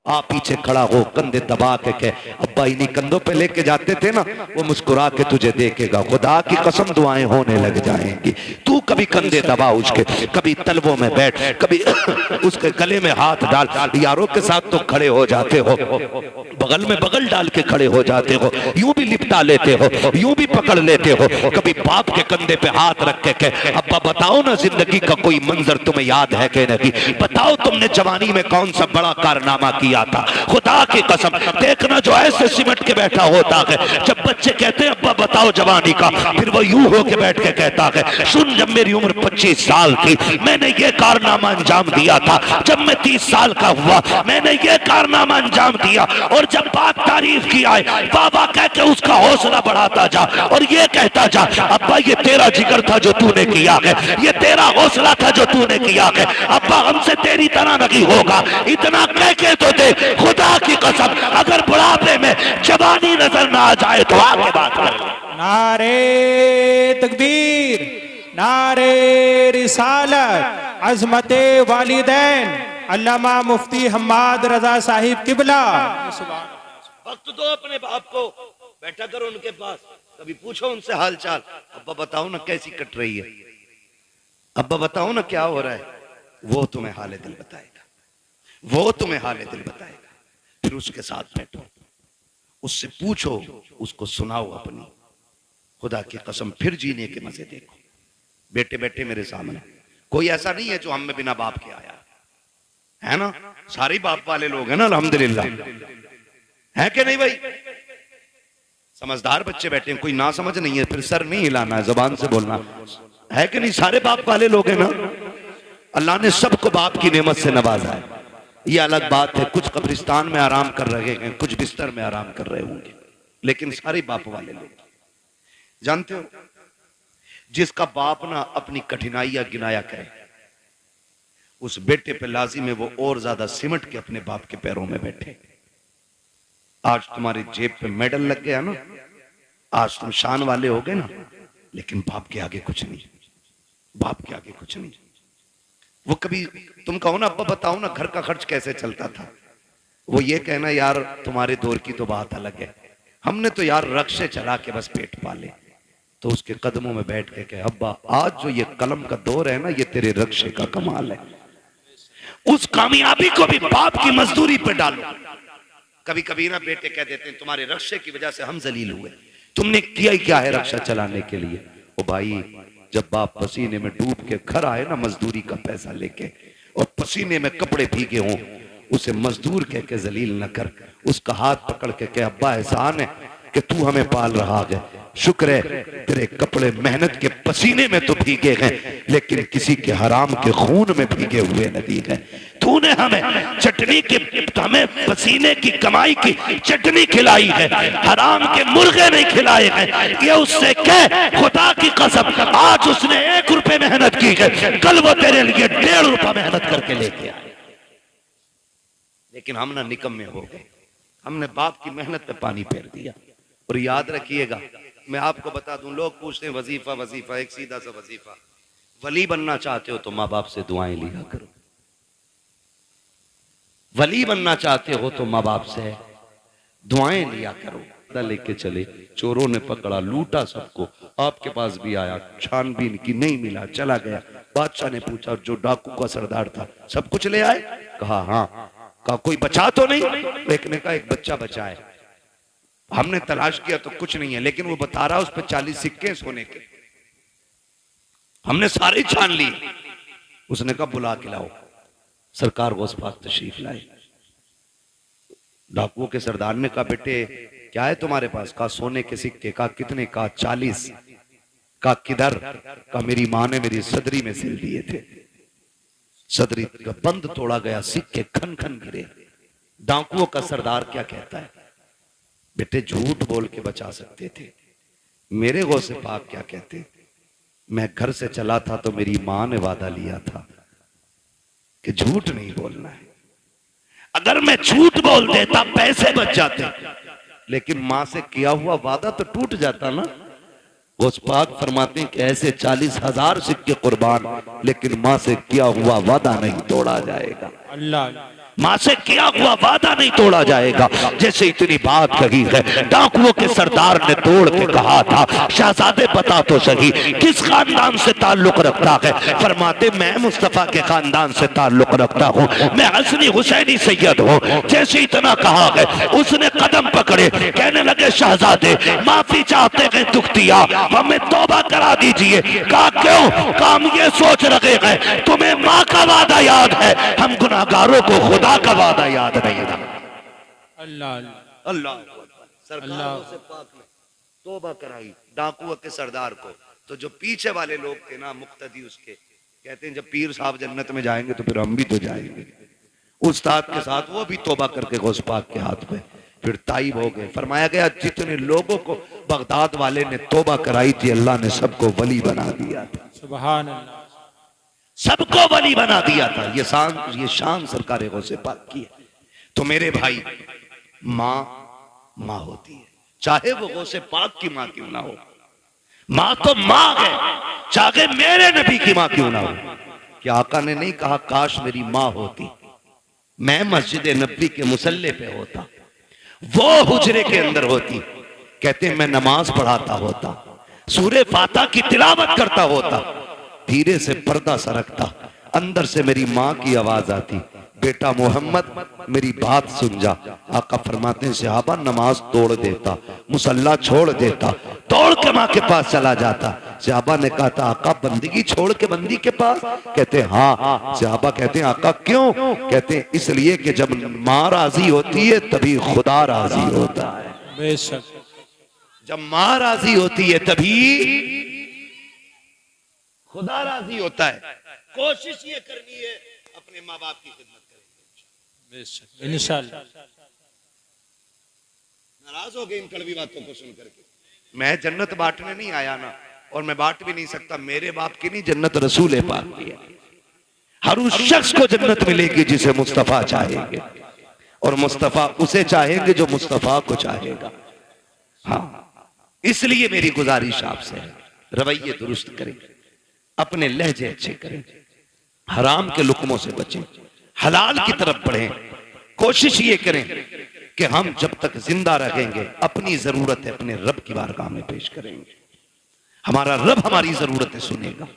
आप पीछे खड़ा हो कंधे दबा के कह अब्बा इन्हीं कंधों पे लेके जाते थे ना, वो मुस्कुरा के तुझे देखेगा। खुदा की कसम दुआएं होने लग जाएंगी। तू कभी कंधे दबा उसके, कभी तलवों में बैठ, कभी उसके गले में हाथ डाल। यारों के साथ तो खड़े हो जाते हो, बगल में बगल डाल के खड़े हो जाते हो, यूं भी लिपटा लेते हो, यूं भी पकड़ लेते हो। कभी बाप के कंधे पे हाथ रख के कह अब्बा बताओ ना जिंदगी का कोई मंजर तुम्हें याद है कि नहीं, बताओ तुमने जवानी में कौन सा बड़ा कारनामा किया था। खुदा की कसम देखना जो ऐसे सिमट के बैठा होता है, जब बच्चे कहते हैं अब्बा बताओ जवानी का, फिर वो यूं होके बैठ के कहता है सुन जब मेरी उम्र 25 साल थी मैंने ये कारनामा अंजाम दिया था, जब मैं 30 साल का हुआ मैंने ये कारनामा अंजाम दिया। और जब बात तारीफ की आए बाबा कह के उसका हौसला बढ़ाता जा और ये कहता जा अब्बा ये तेरा जिगर था जो तूने किया है, ये तेरा हौसला था जो तूने किया है, अब्बा हमसे तेरी तरह नहीं होगा। इतना कह के तो दे खुदा की कसम, अगर बुढ़ापे में जवानी नजर ना आ जाए तो आगे बात कर। नारे तकबीर, नारे रिसालत, अजमते वालिदैन, अल्लामा मुफ्ती हम्माद रजा साहिब किबला। वक्त दो अपने बाप को, बैठा करो उनके पास, कभी पूछो उनसे हाल चाल। अब्बा बताओ ना कैसी कट रही है, अब्बा बताओ ना क्या हो रहा है। वो तुम्हें हाले दिल बताएगा, वो तुम्हें हाले दिल बताएगा। फिर उसके साथ बैठो, उससे पूछो, उसको सुनाओ अपनी। खुदा की कसम फिर जीने के मजे देखो। बेटे बेटे मेरे सामने कोई ऐसा नहीं है जो हम में बिना बाप के आया है ना, सारे बाप वाले लोग हैं ना अल्हम्दुलिल्लाह, है कि नहीं भाई। समझदार बच्चे बैठे हैं, कोई ना समझ नहीं है, फिर सर नहीं हिलाना है, जबान से बोलना है कि नहीं। सारे बाप वाले लोग हैं ना, अल्लाह ने सबको बाप की नेमत से नवाजा है। ये अलग बात है, कुछ कब्रिस्तान में आराम कर रहे हैं, कुछ बिस्तर में आराम कर रहे होंगे, लेकिन सारे बाप वाले लोग। जानते हो जिसका बाप ना अपनी कठिनाइयां गिनाया करे, उस बेटे पे लाजिम है वो और ज्यादा सिमट के अपने बाप के पैरों में बैठे। आज तुम्हारी जेब पे मेडल लग गया ना, आज तुम शान वाले हो गए ना, लेकिन बाप के आगे कुछ नहीं, बाप के आगे कुछ नहीं। वो कभी तुम कहो ना अब्बा बताओ ना घर का खर्च कैसे चलता था, वो ये कहना यार तुम्हारे दौर की तो बात अलग है, हमने तो यार रक्शे चला के बस पेट पाले। तो उसके कदमों में बैठ के कहे अब्बा आज जो ये कलम का दौर है ना, ये तेरे रक्शे का कमाल है। उस कामयाबी को भी बाप की मजदूरी पे डालो। कभी कभी ना बेटे कह देते हैं तुम्हारे रक्शे की वजह से हम जलील हुए, तुमने किया ही क्या है रक्षा चलाने के लिए। ओ भाई जब बाप पसीने में डूब के घर आए ना मजदूरी का पैसा लेके, और पसीने में कपड़े भीगे हों, उसे मजदूर कह के जलील न कर, उसका हाथ पकड़ के कह अब्बा एहसान है कि तू हमें पाल रहा है, शुक्र है तेरे कपड़े मेहनत के पसीने में तो भीगे हैं, लेकिन किसी के हराम के खून में भीगे हुए नहीं है। तूने हमें चटनी की, हमें पसीने की कमाई की चटनी खिलाई है, हराम के मुर्गे नहीं खिलाए हैं। ये उससे कह खुदा की कसम, आज उसने 1 रुपए मेहनत की है, कल वो तेरे लिए 1.5 रुपया मेहनत करके लेके आए। लेकिन हम ना निकम्मे हो गए, हमने बाप की मेहनत पे पानी फेर दिया। और याद रखिएगा मैं आपको बता दूं, लोग पूछते हैं वजीफा वजीफा, एक सीधा सा वजीफा, वली बनना चाहते हो तो माँ बाप से दुआएं लिया करो। वली बनना चाहते हो तो माँ बाप से दुआएं लिया करो। लेके चले, चोरों ने पकड़ा, लूटा सबको, आपके पास भी आया, छानबीन की नहीं मिला, चला गया। बादशाह ने पूछा जो डाकू का सरदार था सब कुछ ले आए? कहा हाँ। कहा कोई बचा तो नहीं? एक ने कहा एक बच्चा बचा है, हमने तलाश किया तो कुछ नहीं है, लेकिन वो बता रहा उस पर 40 सिक्के सोने के, हमने सारे छान ली। उसने कहा बुला के लाओ। सरकार वो उस पास तशरीफ लाए। डाकुओं के सरदार ने कहा बेटे क्या है तुम्हारे पास? कहा सोने के सिक्के। कहा कितने? कहा 40। कहा किधर? कहा मेरी माँ ने मेरी सदरी में सिल दिए थे, सदरी का बंद तोड़ा गया, सिक्के खन खन गिरे। डाकुओं का सरदार क्या कहता है? बेटे झूठ बोल के बचा सकते थे, मेरे गौसे पाक क्या कहते, मैं घर से चला था तो मेरी माँ ने वादा लिया था कि झूठ नहीं बोलना है। अगर मैं झूठ बोल देता पैसे बच जाते, लेकिन माँ से किया हुआ वादा तो टूट जाता ना। गौस पाक फरमाते हैं कि ऐसे 40,000 सिक्के कुर्बान, लेकिन माँ से किया हुआ वादा नहीं तोड़ा जाएगा। अल्लाह माँ से किया हुआ वादा नहीं तोड़ा जाएगा। जैसे इतनी बात कही है, डाकुओं के सरदार ने तोड़ के कहा था, शहजादे बता तो सही किस खानदान से ताल्लुक रखता है। फरमाते मैं मुस्तफा के खानदान से ताल्लुक रखता हूँ, मैं हसनी हुसैनी सैयद हूँ। जैसे इतना कहा है, उसने कदम पकड़े, कहने लगे शहजादे माफी चाहते हैं, दुख दिया, हमें तौबा करा दीजिए। कहा क्यों? कहा हम ये सोच रहे हैं तुम्हें माँ का वादा याद है, हम गुनाहगारों को खुदा का वादा याद नहीं था। अल्लाह अल्लाह सरकारों से पाक ने तौबा कराई डाकुओं के सरदार को। तो जो पीछे वाले लोग थे ना, मुक्तदी उसके, कहते हैं जब पीर साहब जन्नत में जाएंगे तो फिर हम भी तो जाएंगे। उस्ताद के साथ वो भी तौबा करके गौस पाक के हाथ पे फिर ताइब हो गए। फरमाया गया जितने लोगों को बगदाद वाले ने तौबा कराई थी, अल्लाह ने सबको वली बना दिया था। सुभान अल्लाह, सबको वली बना दिया था। ये शान सरकार गौसे पाक की है। तो मेरे भाई, माँ होती है, चाहे वो गौसे पाक की माँ क्यों ना हो। माँ तो माँ है, चाहे मेरे नबी की माँ क्यों ना हो। क्या आका ने नहीं कहा काश मेरी माँ होती, मैं मस्जिद नबी के मुसल्ले पे होता, वो हुजरे के अंदर होती, कहते मैं नमाज पढ़ाता होता, सूरे फाता की तिलावत करता होता, धीरे से पर्दा सरकता, अंदर से मेरी माँ की आवाज आती, बेटा मोहम्मद मेरी बात सुन जा। आका फरमाते हैं सहाबा नमाज तोड़ देता, मुसल्ला छोड़ देता, तोड़ के माँ के पास चला जाता। सहाबा ने कहा था आका बंदगी छोड़ के बंदी के पास? कहते हैं हाँ। सहाबा कहते हैं आका क्यों? कहते हैं इसलिए कि जब माँ राजी होती है तभी खुदा राजी होता है। बेशक, जब माँ राजी होती है तभी खुदा राजी होता है। कोशिश ये करनी है अपने माँ बाप की खिदमत करेंगे, बेशक इंशाअल्लाह। नाराज हो गए इन कड़वी बातों को सुन करके। मैं जन्नत बांटने नहीं आया ना, और मैं बांट भी नहीं सकता। मेरे बाप की नहीं, जन्नत रसूल पाक की है। हर उस शख्स को जन्नत मिलेगी जिसे मुस्तफा चाहेंगे, और मुस्तफा उसे चाहेंगे जो मुस्तफा को चाहेगा। हाँ, इसलिए मेरी गुजारिश आपसे है, रवैये दुरुस्त करें, अपने लहजे अच्छे करें, हराम के लुकमों से बचें, हलाल की तरफ बढ़ें। कोशिश ये करें कि हम जब तक जिंदा रहेंगे अपनी जरूरतें अपने रब की बारगाह में पेश करेंगे। हमारा रब हमारी जरूरतें सुनेगा।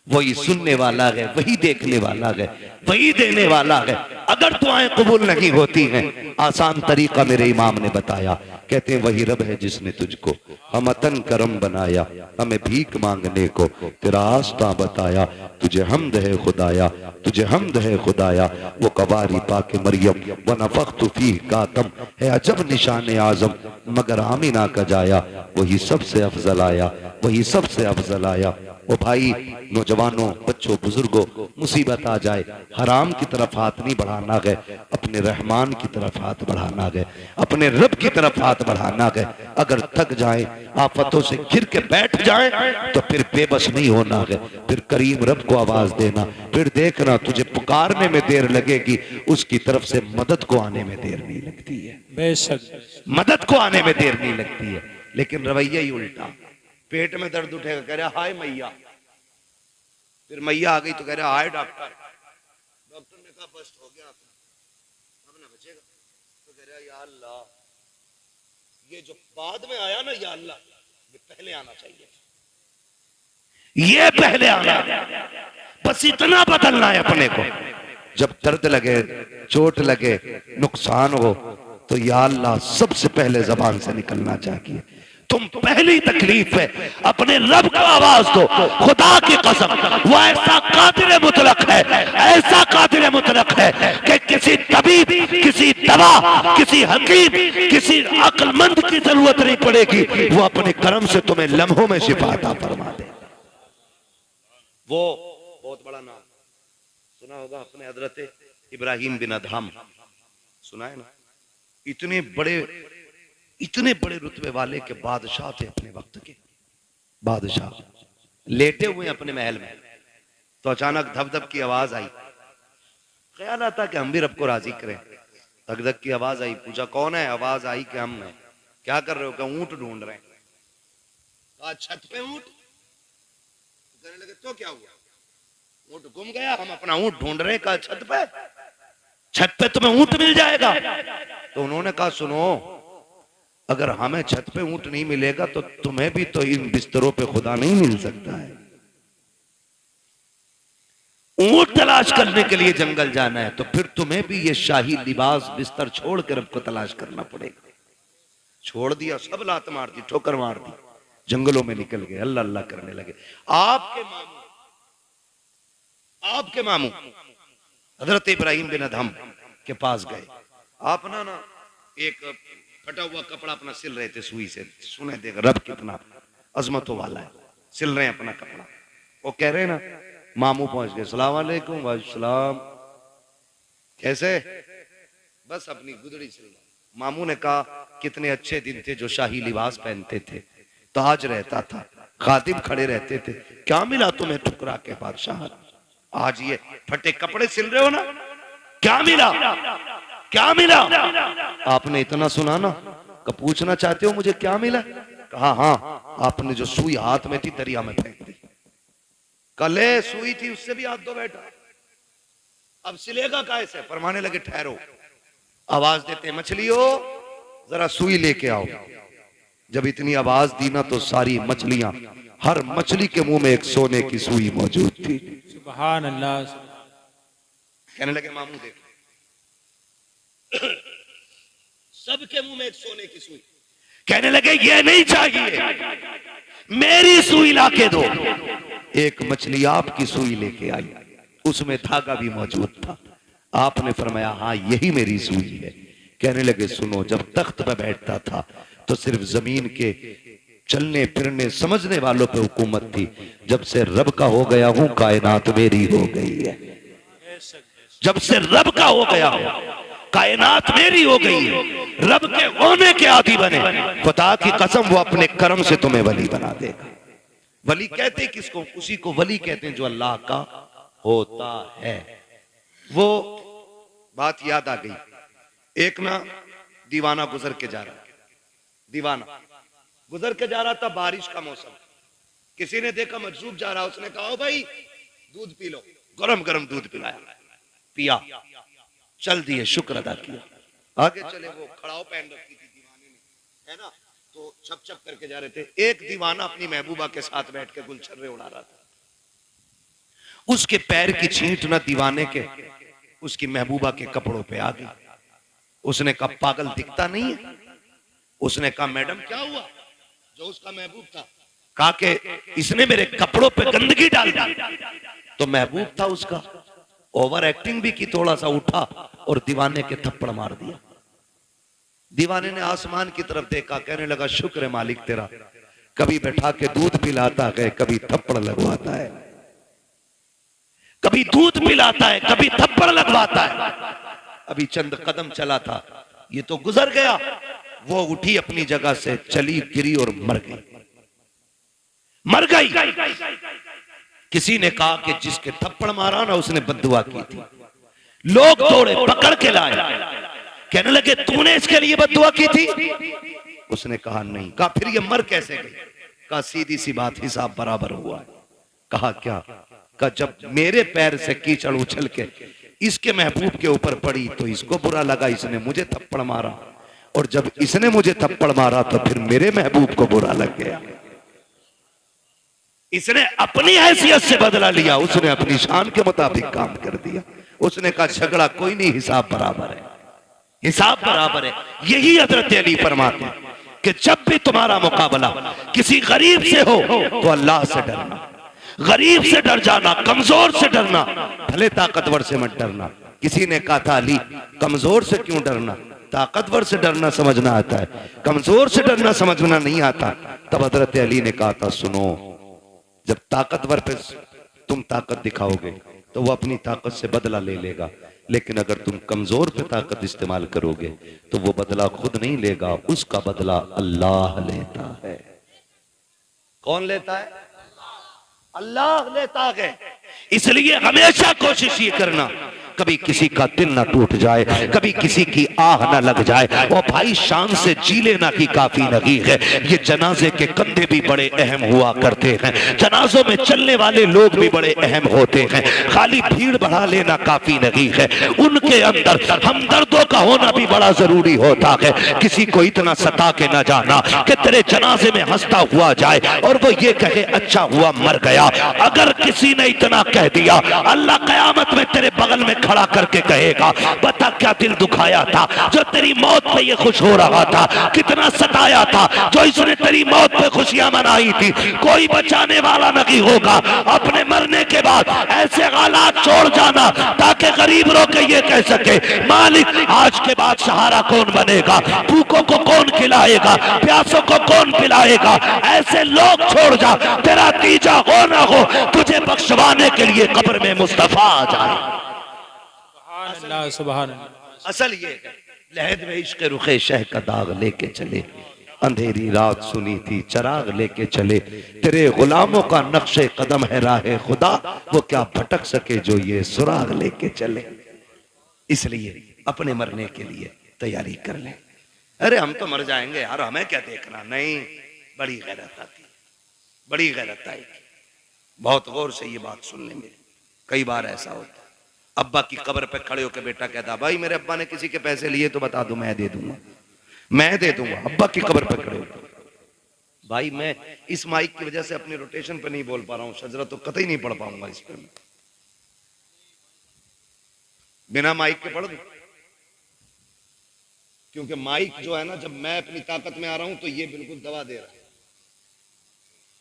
वही सुनने वाला है, वही देखने वाला है, वही देने वाला है। अगर दुआएं कबूल नहीं होती हैं, आसान तरीका मेरे इमाम ने बताया। कहते हैं वही रब है जिसने तुझको हमतन करम बनाया, हमें भीख मांगने को तेरा आस्था बताया। तुझे हमद है खुदाया, तुझे हमद है खुदाया। वो कवारी पाके मरियम व नफख्तु फीह कातम है अजब निशान आजम, मगर आमिना का जाया वही सबसे अफजल आया, वही सबसे अफजल आया। ओ भाई नौजवानों, बच्चों, बुजुर्गों, मुसीबत आ जाए हराम की तरफ हाथ नहीं बढ़ाना है, अपने रहमान की तरफ हाथ बढ़ाना है, अपने रब की तरफ हाथ बढ़ाना है। अगर थक जाए, आफतों से घिर के बैठ जाए तो फिर बेबस नहीं होना है, फिर करीम रब को आवाज देना। फिर देखना तुझे पुकारने में देर लगेगी, उसकी तरफ से मदद को आने में देर नहीं लगती है। बेशक, मदद को आने में देर नहीं लगती है। लेकिन रवैया ही उल्टा, पेट में दर्द उठेगा कह रहा हाय मैया, फिर मैया आ गई तो कह रहा हाय डॉक्टर। डॉक्टर ने कहा बस्ट हो गया अब ना बचेगा, तो कह रहा या अल्लाह, ये जो बाद में आया ना या अल्लाह, ये पहले आना चाहिए, ये पहले आना। बस इतना बदलना है अपने को। जब दर्द लगे, चोट लगे, नुकसान हो, तो या अल्लाह सबसे पहले जबान से निकलना चाहिए। तुम पहली तकलीफ है अपने रब को आवाज दो। खुदा की कसम, वो ऐसा कादिर मुतलक है, ऐसा कादिर मुतलक है कि किसी तबीब, किसी दवा, किसी हकीम, किसी अक्लमंद की जरूरत नहीं पड़ेगी। वो अपने करम से तुम्हें लम्हों में शिफा अता फरमा दे। वो बहुत बड़ा नाम सुना होगा अपने हजरत इब्राहिम बिन अदहम, सुना है ना? इतने बड़े रुतबे वाले के बादशाह थे, अपने वक्त के बादशाह। लेटे हुए अपने महल में, तो अचानक धक धक की आवाज आई। ख्याल आता कि हम भी रब को राजी करें। धक धक की आवाज आई, पूछा कौन है? आवाज आई कि हम हैं। क्या कर रहे हो? क्या ऊंट ढूंढ रहे हैं। कहा छत पे ऊंट। कहने लगे तो क्या हुआ? ऊंट गुम गया, हम अपना ऊंट ढूंढ रहे हैं। कहा छत पे? छत पे तुम्हें ऊंट मिल जाएगा। तो उन्होंने कहा सुनो, अगर हमें छत पे ऊंट नहीं मिलेगा तो तुम्हें भी तो इन बिस्तरों पे खुदा नहीं मिल सकता है। ऊंट तलाश करने के लिए जंगल जाना है तो फिर तुम्हें भी ये शाही लिबास बिस्तर छोड़ कर रब को तलाश करना पड़ेगा। छोड़ दिया, सब लात मार दी, ठोकर मार दी, जंगलों में निकल गए, अल्लाह अल्लाह करने लगे। आपके मामू हजरत इब्राहिम बिन अदहम के पास गए। आप ना एक फटा हुआ कपड़ा अपना सिल रहे थे सुई से। सुने देख रब कितना अजमतों वाला है, सिल रहे हैं अपना कपड़ा। वो कह रहे हैं ना, मामू पहुंच गए, सलाम वालेकुम। वालेकुम, कैसे? बस अपनी गुदड़ी सिल रहा। मामू ने कहा कितने अच्छे दिन थे जो शाही लिबास पहनते थे, ताज रहता था, खादिम खड़े रहते थे, क्या मिला तुम्हें ठुकरा के बादशाह? आज ये फटे कपड़े सिल रहे हो ना, क्या मिला? क्या मिला? आपने इतना सुना ना, पूछना चाहते हो मुझे क्या मिला? कहा हाँ, आपने जो सुई हाथ में थी दरिया में फेंक दी। कले सुई थी उससे भी हाथ धो बैठा, अब सिलेगा कैसे? फरमाने लगे ठहरो, आवाज देते मछलियों जरा सुई लेके आओ। जब इतनी आवाज दी ना तो सारी मछलियां, हर मछली के मुंह में एक सोने की सुई मौजूद थी। सुभान अल्लाह। कहने लगे मामू देखो, सबके मुंह में एक सोने की सुई। कहने लगे ये नहीं चाहिए, मेरी सुई लाके दो। एक मछली आपकी सुई लेके आई, उसमें धागा भी मौजूद था। आपने फरमाया हाँ यही मेरी सुई है। कहने लगे सुनो, जब तख्त पे बैठता था तो सिर्फ जमीन के चलने फिरने समझने वालों पे हुकूमत थी, जब से रब का हो गया हूं कायनात मेरी हो गई है। जब से रब का हो गया हूं कायनात मेरी हो गई है। रब के होने के आदी बने, खुदा की कसम वो अपने कर्म से तुम्हें वली बना देगा। वली कहते हैं किसको? उसी को वली कहते हैं जो अल्लाह का होता है। वो बात याद आ गई, एक ना दीवाना गुजर के जा रहा, दीवाना गुजर के जा रहा था, बारिश का मौसम। किसी ने देखा मजरूब जा रहा, उसने कहा ओ भाई दूध पी लो, गरम गरम दूध पिलाया, पिया, चल दिए, शुक्र अदा किया। आगे चले, वो खड़ाव पहन रखी थी दीवाने ने, है ना, तो छप छप करके जा रहे थे। एक दीवाना अपनी महबूबा के साथ बैठ के गुलछर्रे उड़ा रहा था। उसके पैर की छींट ना दीवाने के उसकी महबूबा के कपड़ों पे आ गई। उसने कहा पागल दिखता नहीं है? उसने कहा मैडम क्या हुआ? जो उसका महबूब था कहा कि इसने मेरे कपड़ों पे गंदगी डाल दी। तो महबूब था उसका, ओवर एक्टिंग भी की, थोड़ा सा उठा और दीवाने के थप्पड़ मार दिया। दीवाने ने आसमान की तरफ देखा, कहने लगा शुक्र है मालिक तेरा, कभी बैठा के दूध पिलाता है, कभी थप्पड़ लगवाता है, कभी दूध पिलाता है, कभी थप्पड़ लगवाता है। अभी चंद कदम चला था, ये तो गुजर गया। वो उठी अपनी जगह से, चली, गिरी और मर गई, मर गई। किसी ने कहा कि जिसके थप्पड़ मारा ना उसने बद्दुआ की थी। लोग दौड़े, पकड़ के लाए, कहने लगे तूने इसके लिए बद्दुआ की थी? उसने कहा नहीं। कहा फिर ये मर कैसे गई? कहा सीधी सी बात, हिसाब बराबर हुआ है। कहा क्या? कहा जब मेरे पैर से कीचड़ उछल के इसके महबूब के ऊपर पड़ी तो इसको बुरा लगा, इसने मुझे थप्पड़ मारा, और जब इसने मुझे थप्पड़ मारा तो फिर मेरे महबूब को बुरा लग गया। इसने अपनी हैसियत से बदला लिया, उसने अपनी शान के मुताबिक काम कर दिया। उसने कहा झगड़ा कोई नहीं, हिसाब बराबर है, हिसाब बराबर है। यही हजरत अली फरमाते हैं कि जब भी तुम्हारा मुकाबला किसी गरीब से हो तो अल्लाह से डरना, गरीब से डर जाना, कमजोर से डरना, भले ताकतवर से मत डरना। किसी ने कहा था अली कमजोर से क्यों डरना? ताकतवर से डरना समझना आता है, कमजोर से डरना समझना नहीं आता। तब हजरत अली ने कहा था सुनो, जब ताकतवर पे तुम ताकत दिखाओगे तो वो अपनी ताकत से बदला ले लेगा, लेकिन अगर तुम कमजोर पे ताकत इस्तेमाल करोगे तो वो बदला खुद नहीं लेगा, उसका बदला अल्लाह लेता है। कौन लेता है? अल्लाह लेता है। इसलिए हमेशा कोशिश ये करना कभी किसी का दिल ना टूट जाए, कभी किसी की आह ना लग जाए। और भाई शान से जी लेना की काफी नहीं है। ये जनाजे के कंधे भी बड़े अहम हुआ करते हैं, जनाजों में चलने वाले लोग भी बड़े अहम होते हैं। खाली भीड़ बढ़ा लेना काफी नहीं है, उनके अंदर हमदर्दों का होना भी बड़ा जरूरी होता है। किसी को इतना सता के ना जाना कि तेरे जनाजे में हंसता हुआ जाए और वो ये कहे अच्छा हुआ मर गया। अगर किसी ने इतना कह दिया, अल्लाह कयामत में तेरे बगल में खड़ा करके कहेगा बता क्या दिल दुखाया था जो तेरी मौत पे ये खुश हो रहा था, कितना सताया था जो इसने तेरी मौत पे खुशियां मनाई थी। कोई बचाने वाला नहीं होगा। अपने मरने के बाद ऐसे हालात छोड़ जाना ताकि गरीब रो के ये कह सके मालिक आज के बाद सहारा कौन बनेगा, भूखों को कौन खिलाएगा, प्यासों को कौन पिलाएगा। ऐसे लोग छोड़ जा, तेरा तीजा हो ना हो तुझे बख्शवाने के लिए कब्र में मुस्तफा आ जाए। अल्लाह सुभान अल्लाह। असल ये है लहद में इश्क रुखे शह का दाग लेके चले, अंधेरी रात सुनी थी चराग लेके चले। तेरे गुलामों का नक्शे कदम है राहे खुदा, वो क्या भटक सके जो ये सुराग लेके चले। इसलिए अपने मरने के लिए तैयारी कर ले। अरे हम तो मर जाएंगे यार, हमें क्या देखना। नहीं, बड़ी गैरत आती, बड़ी गैरत आएगी। बहुत गौर से ये बात सुन लेंगे। कई बार ऐसा होता है अब्बा की कब्र पे खड़े होकर बेटा कहता भाई मेरे अब्बा ने किसी के पैसे लिए तो बता दो, मैं दे दूंगा, मैं दे दूंगा। अब्बा की कब्र पे खड़े होकर भाई मैं इस माइक की वजह से अपनी रोटेशन पे नहीं बोल पा रहा हूं, शजरा तो कतई नहीं पढ़ पाऊंगा इस पे। बिना माइक के पढ़ दूं क्योंकि माइक जो है ना, जब मैं अपनी ताकत में आ रहा हूं तो ये बिल्कुल दबा दे रहा है।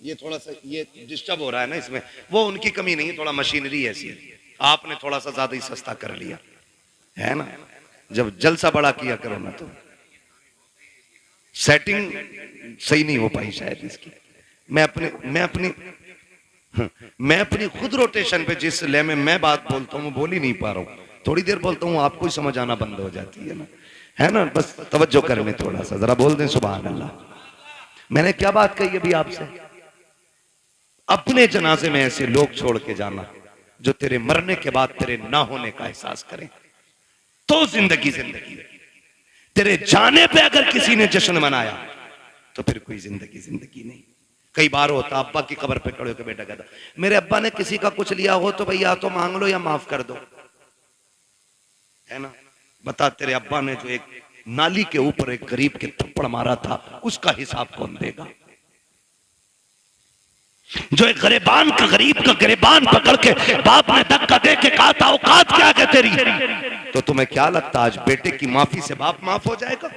ये थोड़ा सा ये डिस्टर्ब हो रहा है ना इसमें। वो उनकी कमी नहीं है, थोड़ा मशीनरी ऐसी है, आपने थोड़ा सा ज्यादा ही सस्ता कर लिया है ना। जब जलसा बड़ा किया करो ना तो सेटिंग सही नहीं हो पाई शायद इसकी। मैं अपनी खुद रोटेशन पे जिस ले में मैं बात बोलता हूँ बोल ही नहीं पा रहा हूँ। थोड़ी देर बोलता हूँ आपको ही समझ आना बंद हो जाती है ना। बस तवज्जो करने थोड़ा सा, जरा बोल दें सुभान अल्लाह। मैंने क्या बात कही अभी आपसे? अपने जनाजे में ऐसे लोग छोड़ के जाना जो तेरे मरने के बाद तेरे ना होने का एहसास करें, तो जिंदगी जिंदगी। तेरे जाने पे अगर किसी ने जश्न मनाया तो फिर कोई जिंदगी जिंदगी नहीं। कई बार होता अब्बा की कब्र पे खड़े होकर बेटा कहता मेरे अब्बा ने किसी का कुछ लिया हो तो भैया तो मांग लो या माफ कर दो, है ना। बता तेरे अब्बा ने जो एक नाली के ऊपर एक गरीब के थप्पड़ मारा था उसका हिसाब कौन देगा? जो एक गरीबान का गरीब का गिरबान पकड़ के बाप ने धक्का दे के कहा था औकात क्या है तेरी, तो तुम्हें क्या लगता आज बेटे की माफी से बाप माफ हो जाएगा?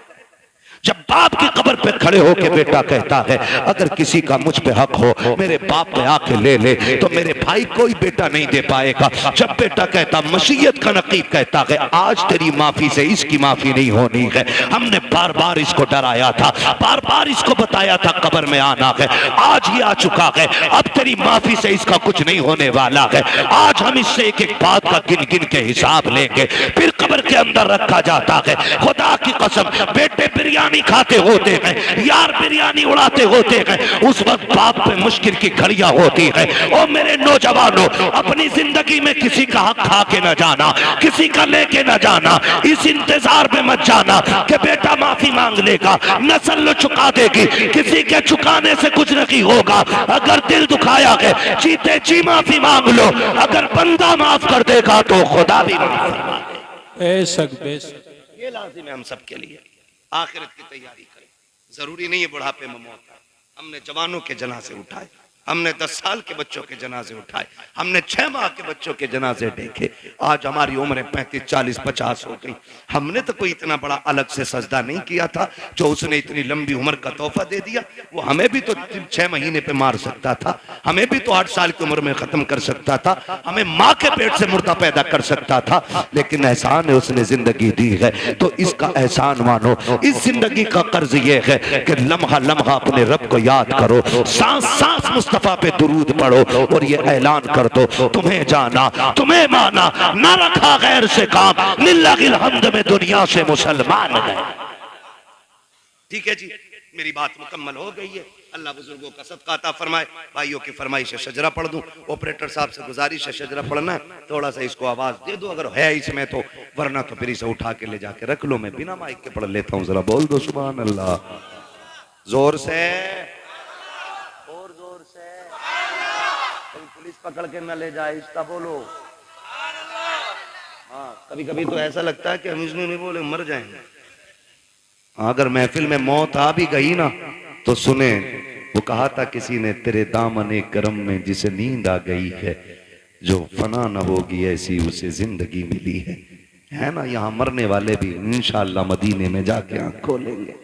जब बाप की कब्र पे खड़े होके बेटा कहता है अगर किसी का मुझ पे हक हो मेरे बाप पे आके ले ले, तो मेरे भाई कोई बेटा नहीं दे पाएगा। जब बेटा कहता मशीयत का नकीब कहता है आज तेरी माफी से इसकी माफी नहीं होनी है, हमने बार बार इसको डराया था, बार बार इसको बताया था कब्र में आना है, आज ही आ चुका है, अब तेरी माफी से इसका कुछ नहीं होने वाला है। आज हम इससे एक एक बात का गिन गिन के हिसाब लेंगे। फिर कब्र के अंदर रखा जाता है। खुदा की कसम बेटे बिरयानी खाते होते हैं, यार बिरयानी उड़ाते होते हैं, उस वक्त बाप पे मुश्किल की घड़ियां होती है। और मेरे नौजवानों अपनी जिंदगी में किसी का हक खा के न जाना, किसी का लेके न जाना, इस इंतजार में मत जाना कि बेटा माफी मांग लेगा, नस्ल चुका देगी। किसी के चुकाने से कुछ नहीं होगा। अगर दिल दुखाया है जीते जी माफी मांग लो, अगर बंदा माफ कर देगा तो खुदा भी माफ फरमा देगा। बेशक ये लाजिम है हम सब के लिए। आखिरत की तैयारी करें। जरूरी नहीं है बुढ़ापे में मौत आए। हमने जवानों के जनाजे उठाए, हमने 10 साल के बच्चों के जनाजे उठाए, हमने 6 माह के बच्चों के जनाजे देखे। आज हमारी उम्रें 35, 40, 50 हो गई। हमने तो कोई इतना बड़ा अलग से सजदा नहीं किया था जो उसने इतनी लंबी उम्र का तोहफा दे दिया। वो हमें भी तो 6 महीने पे मार सकता था, हमें भी तो 8 साल की उम्र में खत्म कर सकता था, हमें माँ के पेट से मुर्दा पैदा कर सकता था। लेकिन एहसान है उसने जिंदगी दी है तो इसका एहसान मानो। इस जिंदगी का कर्ज ये है कि लम्हा लम्हा अपने रब को याद करो, सांस सांस मुस्तफा पे दुरूद पढ़ो और ये ऐलान कर दो तुम्हें जाना तुम्हें माना ना रखा गैर से काम, लिल्लाहिल हम्द में दुनिया से मुसलमान है। ठीक है जी, मेरी बात मुकम्मल हो गई है। अल्लाह बुजुर्गों का सदका अता फरमाए। भाइयों की फरमाइश है शजरा पढ़ दूं, ऑपरेटर साहब से गुजारिश है शजरा पढ़ना है, थोड़ा सा इसको आवाज दे दो अगर है इसमें तो, वरना तो फिर इसे उठा के ले जाके रख लो, मैं बिना माइक के पढ़ लेता हूँ। जरा बोल दो सुभान अल्लाह, जोर से और जोर से, कहीं पुलिस पकड़ के न ले जाए, इसका बोलो। हाँ, कभी कभी तो ऐसा लगता है कि हम इसमें नहीं बोले मर जाएंगे। अगर महफिल में मौत आ भी गई ना तो सुने, वो कहा था किसी ने, तेरे दामने करम में जिसे नींद आ गई है, जो फना न होगी ऐसी उसे जिंदगी मिली है ना। यहाँ मरने वाले भी इंशाअल्लाह मदीने में जाके आंख खोलेंगे।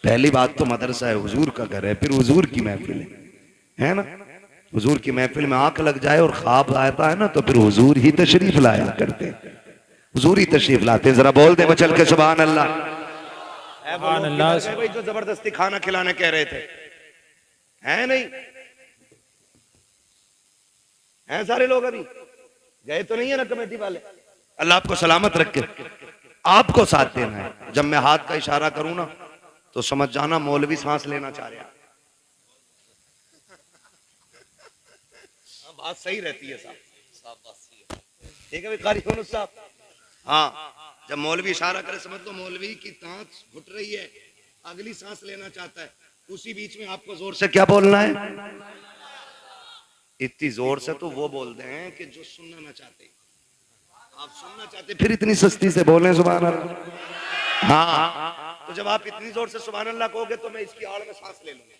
पहली बात तो मदरसा है, हुजूर का घर है, फिर हुजूर की महफिल है ना। हुजूर की महफिल में आंख लग जाए और ख्वाब आता है ना तो फिर हुजूर ही तशरीफ लाया करते, हुजूर ही तशरीफ लाते। जरा बोल दे चल के सुभान अल्लाह। भाई जो जबरदस्ती खाना खिलाने कह रहे थे, है नहीं हैं सारे लोग, अभी गए तो नहीं है ना कमेटी वाले। अल्लाह आपको सलामत रखे, आपको साथ देना है। जब मैं हाथ का इशारा करूं ना तो समझ जाना मौलवी सांस लेना चाह रहा। बात सही रहती है साहब, ठीक है कारी साहब। हाँ, जब मौलवी इशारा करे समझ लो मौलवी की तांत घुट रही है, अगली सांस लेना चाहता है, उसी बीच में आपको जोर से क्या बोलना है। इतनी जोर से तो वो बोलते हैं कि जो सुनना ना चाहते, आप सुनना चाहते फिर इतनी सस्ती से बोलें सुभान अल्लाह। हाँ, तो जब आप इतनी जोर से सुभान अल्लाह कहोगे तो मैं इसकी आड़ में सांस ले लूंगा।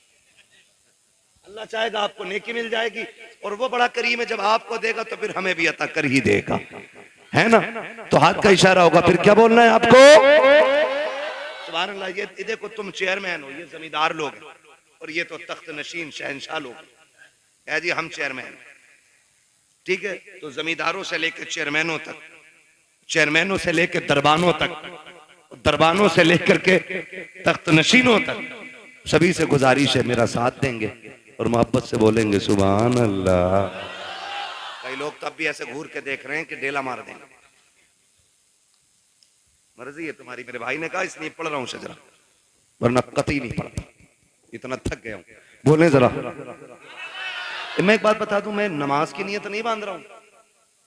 अल्लाह चाहेगा आपको नेकी मिल जाएगी, और वो बड़ा करीम है, जब आपको देगा तो फिर हमें भी अता कर ही देगा, है ना। तो हाथ का इशारा होगा, फिर क्या बोलना है आपको सुभान अल्लाह। ये देखो तुम चेयरमैन हो, ये जमींदार लोग हैं, और ये तो तख्त नशीन शहंशाह लोग है जी, हम चेयरमैन, ठीक है। तो जमींदारों से लेकर चेयरमैनों तक, चेयरमैनों से लेकर दरबानों तक, दरबानों से लेकर के तख्त नशीनों तक, सभी से गुजारिश है मेरा साथ देंगे और मोहब्बत से बोलेंगे सुभान अल्लाह। कई लोग तो अब भी ऐसे घूर के देख रहे हैं कि डेला मार देंगे। मर्जी है तुम्हारी, मेरे भाई ने कहा इसलिए पढ़ रहा हूं शजरा, वरना कतई नहीं पढ़ता, इतना थक गया हूं। बोले जरा, मैं एक बात बता दूं, मैं नमाज की नियत नहीं बांध रहा हूं।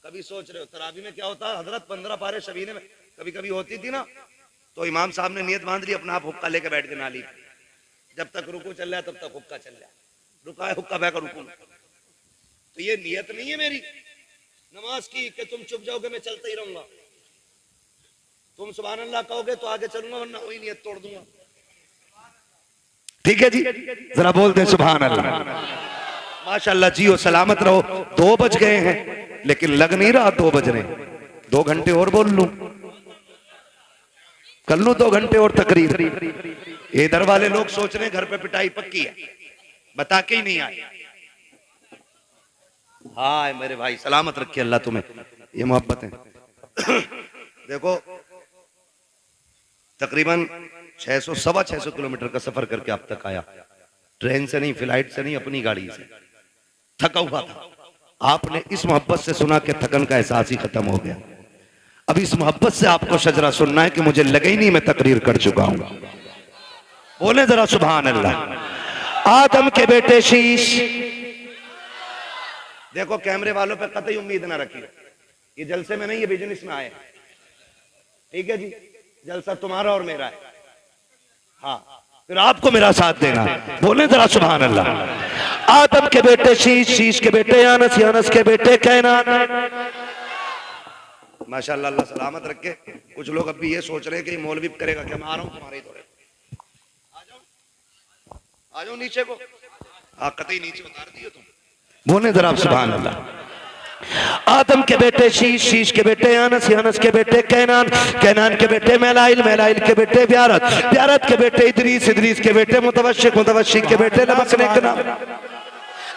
कभी सोच रहे हो तरावी में क्या होता है, हजरत 15 पारे शबीने में कभी कभी होती थी ना, तो इमाम साहब ने नियत बांध ली, अपना आप हुक्का लेके बैठ के नाली, जब तक रुकू चल रहा है तब तक हुक्का चल रहा है, रुका है हुक्का बहकर रुकू। तो ये नियत नहीं है मेरी नमाज की कि तुम चुप जाओगे मैं चलता ही रहूंगा, तुम सुभान अल्लाह कहोगे तो आगे चलूंगा, वरना वही नियत तोड़ दूंगा। ठीक है जी, जरा बोल दे सुभान अल्लाह। माशाअल्लाह, जियो सलामत रहो। 2 बज गए हैं लेकिन लग नहीं रहा 2 बज रहे, 2 घंटे और बोल लूं, कर लूं 2 घंटे और तकरीर। इधर वाले लोग सोच रहे हैं घर पे पिटाई पक्की है, बता के ही नहीं आए। हाय मेरे भाई, सलामत रखे अल्लाह तुम्हें, ये मोहब्बत है। देखो तकरीबन 600 सवा 600 किलोमीटर का सफर करके अब तक आया, ट्रेन से नहीं, फ्लाइट से नहीं, अपनी गाड़ी से। थका हुआ था, आपने इस मोहब्बत से सुना कि थकन का एहसास ही खत्म हो गया। अब इस मोहब्बत से आपको शजरा सुनना है कि मुझे लगे ही नहीं मैं तकरीर कर चुका हूं। बोले जरा सुभान अल्लाह। आदम के बेटे शीश, देखो कैमरे वालों पे कतई उम्मीद ना रखिए, ये जलसे में नहीं, ये बिजनेस में आए, ठीक है जी। जलसा तुम्हारा और मेरा है, हाँ, फिर आपको मेरा साथ देना। बोले जरा सुभान अल्लाह। आदम के बेटे शीश, शीश के बेटे यानस, यानस के बेटे कैनान। माशाअल्लाह, अल्लाह सलामत रखे। कुछ लोग अब भी ये सोच रहे हैं कि मौलवी करेगा क्या, मैं आ रहा हूं तुम्हारे दौरे, आ जाओ नीचे को, कतई नीचे उतार दिए तुम। बोले जरा सुभान अल्लाह। आदम के बेटे शीश, शीश के बेटे यानस, यानस के बेटे कैनान, कैनान के बेटे मैलाइल, मैलाइल के बेटे ब्यारत, ब्यारत के बेटे इदरीस, इदरीस के बेटे मुतवशिक, मुतवशिक के बेटे लबकने का नाम।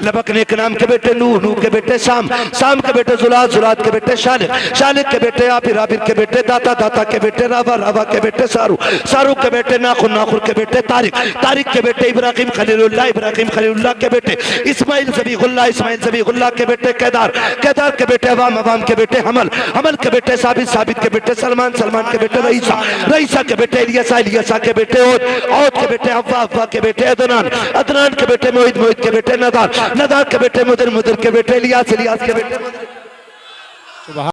लबक ने के नाम के बेटे नूह, नूह के बेटे शाम, शाम के बेटे जुलाद, जुलाद के बेटे शालिक, शालिक के बेटे आबिर, आबिर के बेटे दाता, दाता के बेटे रावा, रावा के बेटे सारू, सारू के बेटे नाखुर, नाखुर के बेटे तारिक, तारिक के बेटे इब्राहिम खलीलुल्लाह, इब्राहिम खलीलुल्लाह के बेटे इस्माइल ज़बीहुल्लाह, इस्माइल ज़बीहुल्लाह के बेटे केदार, केदार के बेटे अवाम, अवाम के बेटे हमल, हमल के बेटे साबित, साबित के बेटे सलमान, सलमान के बेटे रईसा, रईसा के बेटे इलियासा, इलियासा के बेटे औद, औद के बेटे अव्वा, अव्वा के बेटे अदनान, अदनान के बेटे मोहित, मोहित के बेटे नदार, नदार के बेटे मुदर, मुदर के बेटे इलियास, इलियास के बेटे मुदर।